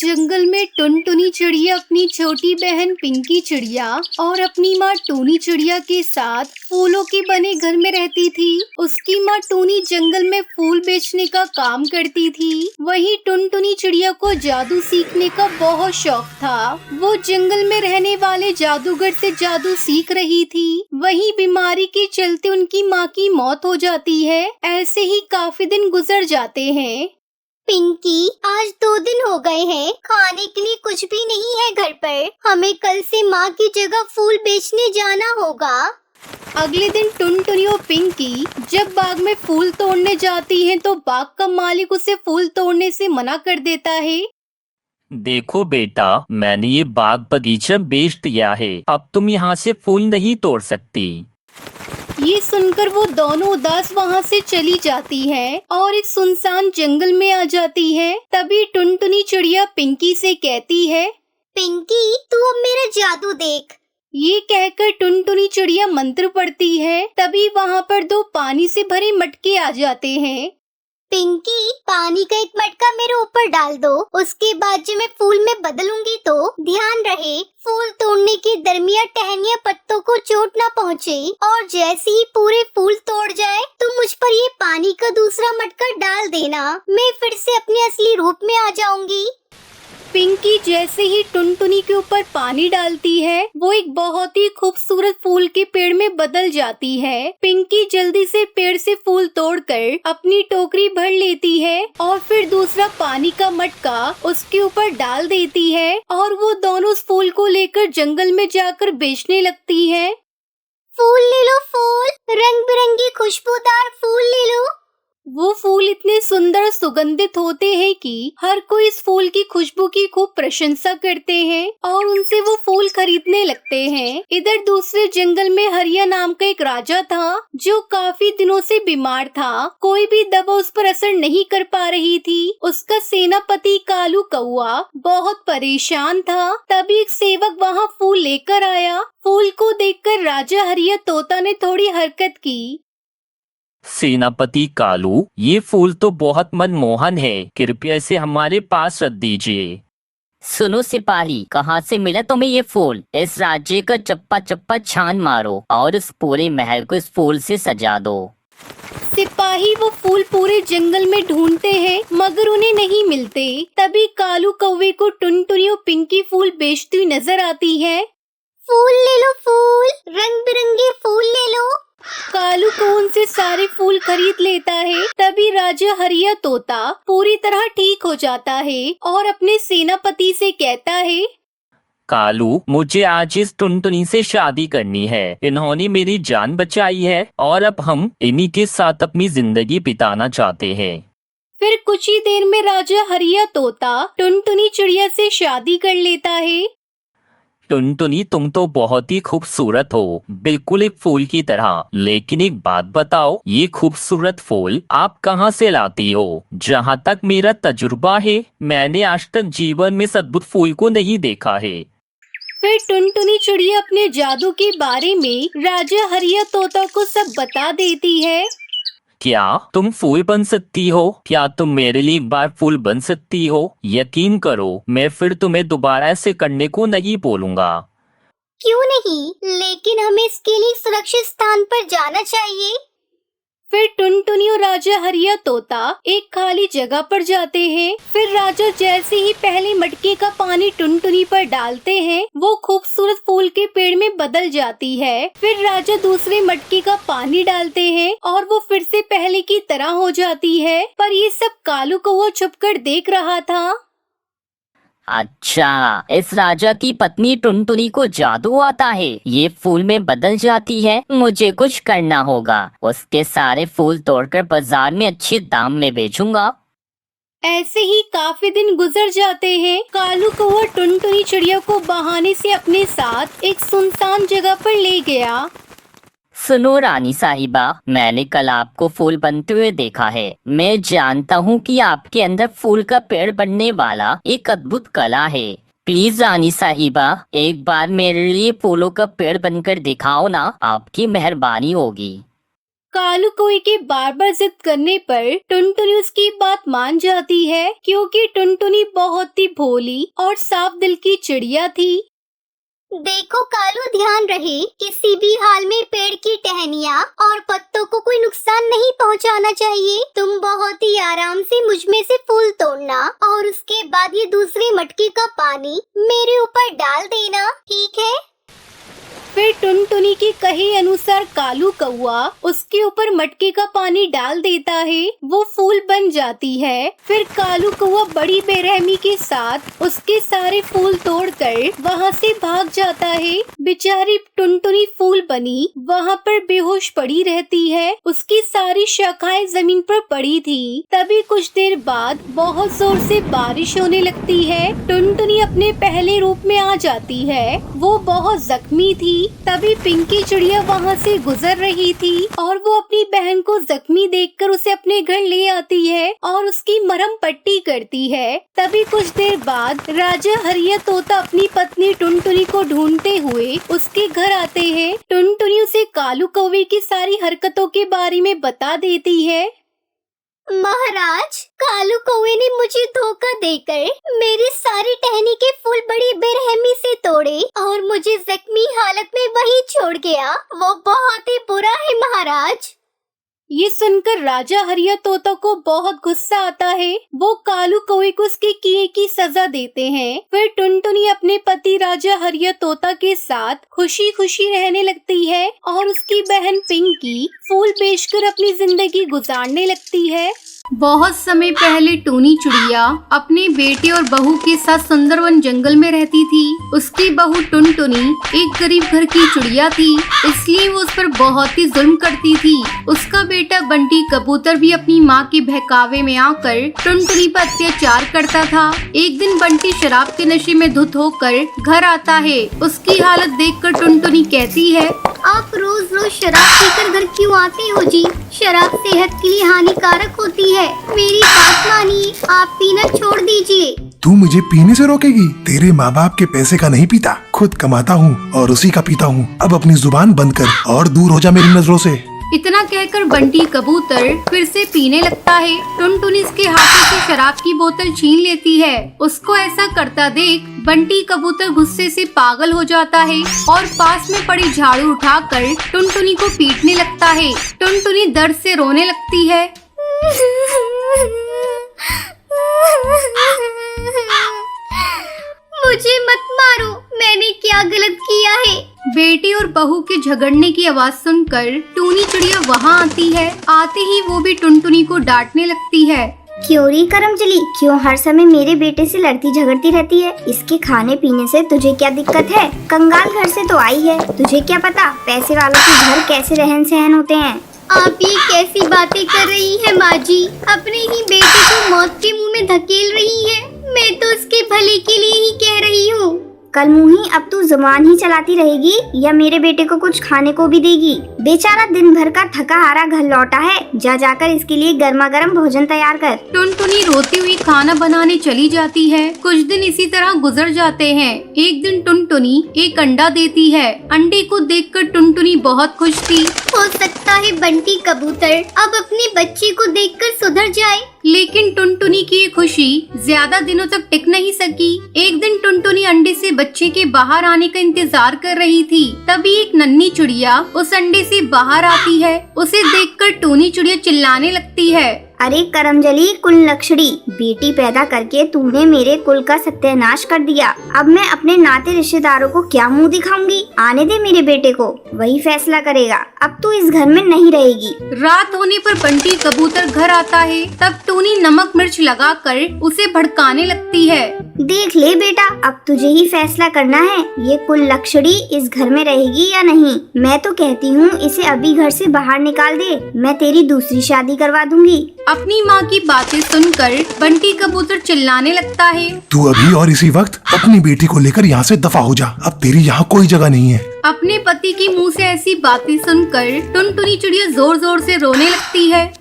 जंगल में टुनटुनी चिड़िया अपनी छोटी बहन पिंकी चिड़िया और अपनी माँ टूनी चिड़िया के साथ फूलों के बने घर में रहती थी। उसकी माँ टूनी जंगल में फूल बेचने का काम करती थी। वहीं टुनटुनी चिड़िया को जादू सीखने का बहुत शौक था। वो जंगल में रहने वाले जादूगर से जादू सीख रही थी। वहीं बीमारी के चलते उनकी माँ की मौत हो जाती है। ऐसे ही काफी दिन गुजर जाते हैं। पिंकी, आज 2 दिन हो गए हैं, खाने के लिए कुछ भी नहीं है घर पर। हमें कल से माँ की जगह फूल बेचने जाना होगा। अगले दिन टुनटुनी और पिंकी जब बाग में फूल तोड़ने जाती हैं तो बाग का मालिक उसे फूल तोड़ने से मना कर देता है। देखो बेटा, मैंने ये बाग बगीचा बेच दिया है। अब तुम यहाँ से फूल नहीं तोड़ सकती। ये सुनकर वो दोनों उदास वहाँ से चली जाती है और एक सुनसान जंगल में आ जाती है। तभी टुनटुनी चिड़िया पिंकी से कहती है, पिंकी, तू अब मेरा जादू देख। ये कहकर टुनटुनी चिड़िया मंत्र पढ़ती है। तभी वहाँ पर 2 पानी से भरे मटके आ जाते हैं। पिंकी, पानी का एक मटका मेरे ऊपर डाल दो। उसके बाद जब मैं फूल में बदलूंगी तो ध्यान रहे फूल तोड़ने के दरमियान टहनियाँ पत्तों को चोट ना पहुँचे। और जैसे ही पूरे फूल तोड़ जाए तो मुझ पर ये पानी का दूसरा मटका डाल देना। मैं फिर से अपने असली रूप में आ जाऊंगी। पिंकी जैसे ही टुनटुनी के ऊपर पानी डालती है वो एक बहुत ही खूबसूरत फूल के पेड़ में बदल जाती है। पिंकी जल्दी से पेड़ से फूल तोड़कर अपनी टोकरी भर लेती है और फिर दूसरा पानी का मटका उसके ऊपर डाल देती है और वो दोनों उस फूल को लेकर जंगल में जाकर बेचने लगती है। फूल ले लो, फूल, रंग बिरंगी खुशबूदार फूल ले लो। वो फूल इतने सुंदर सुगंधित होते हैं कि हर कोई इस फूल की खुशबू की खूब प्रशंसा करते हैं और उनसे वो फूल खरीदने लगते हैं। इधर दूसरे जंगल में हरिया नाम का एक राजा था जो काफी दिनों से बीमार था। कोई भी दवा उस पर असर नहीं कर पा रही थी। उसका सेनापति कालू कौआ बहुत परेशान था। तभी एक सेवक वहाँ फूल लेकर आया। फूल को देखकर राजा हरिया तोता ने थोड़ी हरकत की। सेनापति कालू, ये फूल तो बहुत मनमोहन है। कृपया इसे हमारे पास रख दीजिए। सुनो सिपाही, कहाँ से मिला तुम्हें ये फूल? इस राज्य का चप्पा चप्पा छान मारो और इस पूरे महल को इस फूल से सजा दो। सिपाही वो फूल पूरे जंगल में ढूंढते हैं मगर उन्हें नहीं मिलते। तभी कालू कौवे को टुनटुनी और पिंकी फूल बेचती हुई नजर आती है। फूल ले लो, फूल, रंग बिरंगे फूल ले लो। कालू को उनसे सारे फूल खरीद लेता है। तभी राजा हरिया तोता पूरी तरह ठीक हो जाता है और अपने सेनापति से कहता है, कालू, मुझे आज इस टुनटुनी से शादी करनी है। इन्होंने मेरी जान बचाई है और अब हम इन्हीं के साथ अपनी जिंदगी बिताना चाहते हैं। फिर कुछ ही देर में राजा हरिया तोता टुनटुनी चिड़िया से शादी कर लेता है। टुनटुनी, तुम तो बहुत ही खूबसूरत हो, बिल्कुल एक फूल की तरह। लेकिन एक बात बताओ, ये खूबसूरत फूल आप कहाँ से लाती हो? जहाँ तक मेरा तजुर्बा है, मैंने आज तक जीवन में सद्भुत फूल को नहीं देखा है। फिर टुनटुनी चिड़िया अपने जादू के बारे में राजा हरिया तोता को सब बता देती है। क्या तुम फूल बन सकती हो? क्या तुम मेरे लिए एक बार फूल बन सकती हो? यकीन करो, मैं फिर तुम्हें दोबारा ऐसे करने को नहीं बोलूँगा। क्यों नहीं, लेकिन हमें इसके लिए सुरक्षित स्थान पर जाना चाहिए। फिर टुनटुनी और राजा हरिया तोता एक खाली जगह पर जाते हैं। फिर राजा जैसे ही पहले मटके का पानी टुनटुनी पर डालते हैं वो खूबसूरत फूल के पेड़ में बदल जाती है। फिर राजा दूसरे मटके का पानी डालते हैं और वो फिर से पहले की तरह हो जाती है। पर ये सब कालू कौवा छुपकर देख रहा था। अच्छा, इस राजा की पत्नी टुनटुनी को जादू आता है। ये फूल में बदल जाती है। मुझे कुछ करना होगा। उसके सारे फूल तोड़कर बाजार में अच्छे दाम में बेचूंगा। ऐसे ही काफी दिन गुजर जाते हैं। कालू कौवा टुनटुनी चिड़िया को बहाने से अपने साथ एक सुनसान जगह पर ले गया। सुनो रानी साहिबा, मैंने कल आपको फूल बनते हुए देखा है। मैं जानता हूँ कि आपके अंदर फूल का पेड़ बनने वाला एक अद्भुत कला है। प्लीज रानी साहिबा, एक बार मेरे लिए फूलों का पेड़ बनकर दिखाओ ना, आपकी मेहरबानी होगी। कालू कौवे के बार बार जिद करने पर टुनटुनी उसकी बात मान जाती है, क्योंकि टुनटुनी बहुत ही भोली और साफ दिल की चिड़िया थी। देखो कालू, ध्यान रहे किसी भी हाल में पेड़ की टहनियाँ और पत्तों को कोई नुकसान नहीं पहुंचाना चाहिए। तुम बहुत ही आराम से मुझ में से फूल तोड़ना और उसके बाद ये दूसरी मटकी का पानी मेरे ऊपर डाल देना, ठीक है? फिर टुनटुनी के कहे अनुसार कालू कौवा उसके ऊपर मटके का पानी डाल देता है। वो फूल बन जाती है। फिर कालू कौवा बड़ी बेरहमी के साथ उसके सारे फूल तोड़कर वहाँ से भाग जाता है। बेचारी टुनटुनी फूल बनी वहाँ पर बेहोश पड़ी रहती है। उसकी सारी शाखाएं जमीन पर पड़ी थी। तभी कुछ देर बाद बहुत जोर से बारिश होने लगती है। टुनटुनी अपने पहले रूप में आ जाती है। वो बहुत जख्मी थी। तभी पिंकी चिड़िया वहाँ से गुजर रही थी और वो अपनी बहन को जख्मी देखकर उसे अपने घर ले आती है और उसकी मरहम पट्टी करती है। तभी कुछ देर बाद राजा हरिया तोता अपनी पत्नी टुनटुनी को ढूंढते हुए उसके घर आते हैं। टुनटुनी उसे कालू कौवे की सारी हरकतों के बारे में बता देती है। महाराज, कालू कौवे ने मुझे धोखा देकर मेरी सारी टहनी के फूल बड़ी बेरहमी से तोड़े और मुझे जख्मी हालत में वहीं छोड़ गया। वो बहुत ही बुरा है महाराज। ये सुनकर राजा हरिया तोता को बहुत गुस्सा आता है। वो कालू कौवे को उसके किए की सजा देते हैं। फिर टुनटुनी अपने पति राजा हरिया तोता के साथ खुशी खुशी रहने लगती है और उसकी बहन पिंकी फूल बेचकर अपनी जिंदगी गुजारने लगती है। बहुत समय पहले टूनी चिड़िया अपने बेटे और बहू के साथ सुंदरवन जंगल में रहती थी। उसकी बहू टुनटुनी एक गरीब घर की चिड़िया थी, इसलिए वो उस पर बहुत ही जुल्म करती थी। उसका बेटा बंटी कबूतर भी अपनी माँ के बहकावे में आकर टुनटुनी पर अत्याचार करता था। एक दिन बंटी शराब के नशे में धुत होकर घर आता है। उसकी हालत देखकर टुनटुनी कहती है, आप रोज रोज शराब पीकर घर क्यों आते हो जी? शराब सेहत के लिए हानिकारक होती है। मेरी बात मानिए, आप पीना छोड़ दीजिए। तू मुझे पीने से रोकेगी? तेरे माँ बाप के पैसे का नहीं पीता, खुद कमाता हूँ और उसी का पीता हूँ। अब अपनी जुबान बंद कर और दूर हो जा मेरी नजरों से। इतना कहकर बंटी कबूतर फिर से पीने लगता है। टुनटुनी इसके हाथों से शराब की बोतल छीन लेती है। उसको ऐसा करता देख बंटी कबूतर गुस्से से पागल हो जाता है और पास में पड़ी झाड़ू उठाकर टुनटुनी को पीटने लगता है। टुनटुनी दर्द से रोने लगती है। मुझे मत मारो, मैंने क्या गलत किया है? बेटी और बहू के झगड़ने की आवाज सुनकर टूनी चिड़िया वहाँ आती है। आते ही वो भी टुनटुनी को डांटने लगती है। क्यों री करमजली, क्यों हर समय मेरे बेटे से लड़ती झगड़ती रहती है? इसके खाने पीने से तुझे क्या दिक्कत है? कंगाल घर से तो आई है, तुझे क्या पता पैसे वालों के घर कैसे रहन सहन होते हैं? आप ये कैसी बातें कर रही हैं माँ जी? अपने ही बेटे को मौत के मुंह में धकेल रही है। मैं तो उसके भले के लिए ही कह रही हूँ। कल मुही, अब तू जुबान ही चलाती रहेगी या मेरे बेटे को कुछ खाने को भी देगी? बेचारा दिन भर का थका हारा घर लौटा है। जा जाकर इसके लिए गर्मा गर्म भोजन तैयार कर। टुनटुनी रोती हुई खाना बनाने चली जाती है। कुछ दिन इसी तरह गुजर जाते हैं। एक दिन टुनटुनी एक अंडा देती है। अंडे को देखकर टुनटुनी बहुत खुश थी। हो सकता है बंटी कबूतर अब अपने बच्चे को देखकर सुधर जाए। लेकिन टुनटुनी की ये खुशी ज्यादा दिनों तक टिक नहीं सकी। एक दिन टुनटुनी अंडे से बच्चे के बाहर आने का इंतजार कर रही थी। तभी एक नन्ही चिड़िया उस अंडे से बाहर आती है। उसे देखकर टूनी चिड़िया चिल्लाने लगती है, अरे करमजली कुल लक्षणी, बेटी पैदा करके तूने मेरे कुल का सत्यानाश कर दिया। अब मैं अपने नाते रिश्तेदारों को क्या मुंह दिखाऊंगी? आने दे मेरे बेटे को, वही फैसला करेगा। अब तू इस घर में नहीं रहेगी। रात होने पर बंटी कबूतर घर आता है। तब टूनी नमक मिर्च लगाकर उसे भड़काने लगती है। देख ले बेटा, अब तुझे ही फैसला करना है, ये कुल लक्षणी इस घर में रहेगी या नहीं। मैं तो कहती हूँ इसे अभी घर से बाहर निकाल दे, मैं तेरी दूसरी शादी करवा दूंगी। अपनी माँ की बातें सुनकर बंटी कबूतर चिल्लाने लगता है, तू अभी और इसी वक्त अपनी बेटी को लेकर यहाँ से दफा हो जा। अब तेरी यहाँ कोई जगह नहीं है। अपने पति की मुंह से ऐसी बातें सुनकर टुनटुनी चिड़िया जोर जोर से रोने लगती है।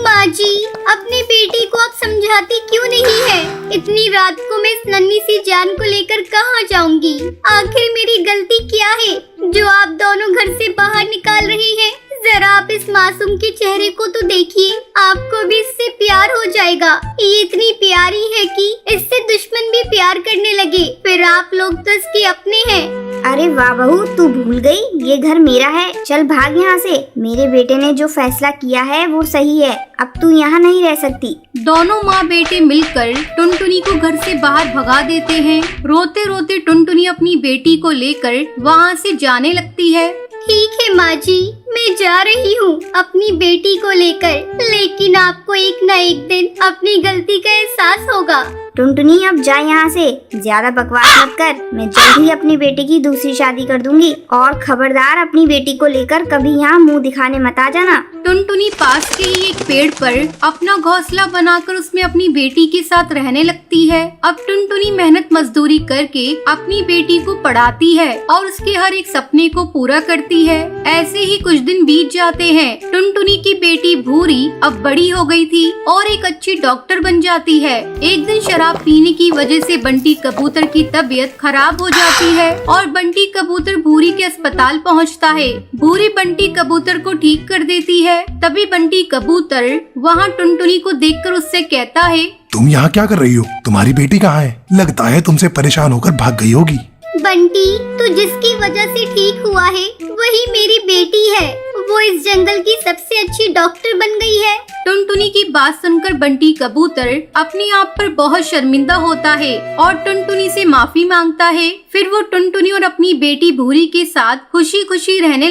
माँ जी, अपनी बेटी को आप समझाती क्यों नहीं है? इतनी रात को मैं इस नन्ही सी जान को लेकर कहाँ जाऊंगी? आखिर मेरी गलती क्या है जो आप दोनों घर से बाहर निकाल रहे हैं? जरा आप इस मासूम के चेहरे को तो देखिए, आपको भी इससे प्यार हो जाएगा। ये इतनी प्यारी है कि इससे दुश्मन भी प्यार करने लगे। फिर आप लोग तो इसके अपने हैं। अरे वाह बहू, तू भूल गई ये घर मेरा है। चल भाग यहाँ से। मेरे बेटे ने जो फैसला किया है वो सही है। अब तू यहाँ नहीं रह सकती। दोनों माँ बेटे मिलकर टुनटुनी को घर से बाहर भगा देते हैं। रोते रोते टुनटुनी अपनी बेटी को लेकर वहाँ से जाने लगती है। ठीक है माँ जी, मैं जा रही हूँ अपनी बेटी को लेकर, लेकिन आपको एक न एक दिन अपनी गलती का एहसास होगा। टुनटुनी अब जा यहाँ से। ज्यादा बकवास मत कर। मैं जल्द ही अपनी बेटी की दूसरी शादी कर दूंगी। और खबरदार अपनी बेटी को लेकर कभी यहाँ मुंह दिखाने मत आ जाना। टुनटुनी पास के ही एक पेड़ पर अपना घोंसला बनाकर उसमें अपनी बेटी के साथ रहने लगती है। अब टुनटुनी मेहनत मजदूरी करके अपनी बेटी को पढ़ाती है और उसके हर एक सपने को पूरा करती है। ऐसे ही कुछ दिन बीत जाते हैं। टुनटुनी की बेटी भूरी अब बड़ी हो गई थी और एक अच्छी डॉक्टर बन जाती है। एक दिन शराब पीने की वजह से बंटी कबूतर की तबीयत खराब हो जाती है और बंटी कबूतर भूरी के अस्पताल पहुंचता है। भूरी बंटी कबूतर को ठीक कर देती है। तभी बंटी कबूतर वहां टुनटुनी को देखकर उससे कहता है, तुम यहाँ क्या कर रही हो? तुम्हारी बेटी कहाँ है? लगता है तुमसे परेशान होकर भाग गई होगी। बंटी, तू जिसकी वजह से ठीक हुआ है वही मेरी बेटी है। वो इस जंगल की सबसे अच्छी डॉक्टर बन गई है। टुनटुनी की बात सुनकर बंटी कबूतर अपने आप पर बहुत शर्मिंदा होता है और टुनटुनी से माफी मांगता है। फिर वो टुनटुनी और अपनी बेटी भूरी के साथ खुशी खुशी रहने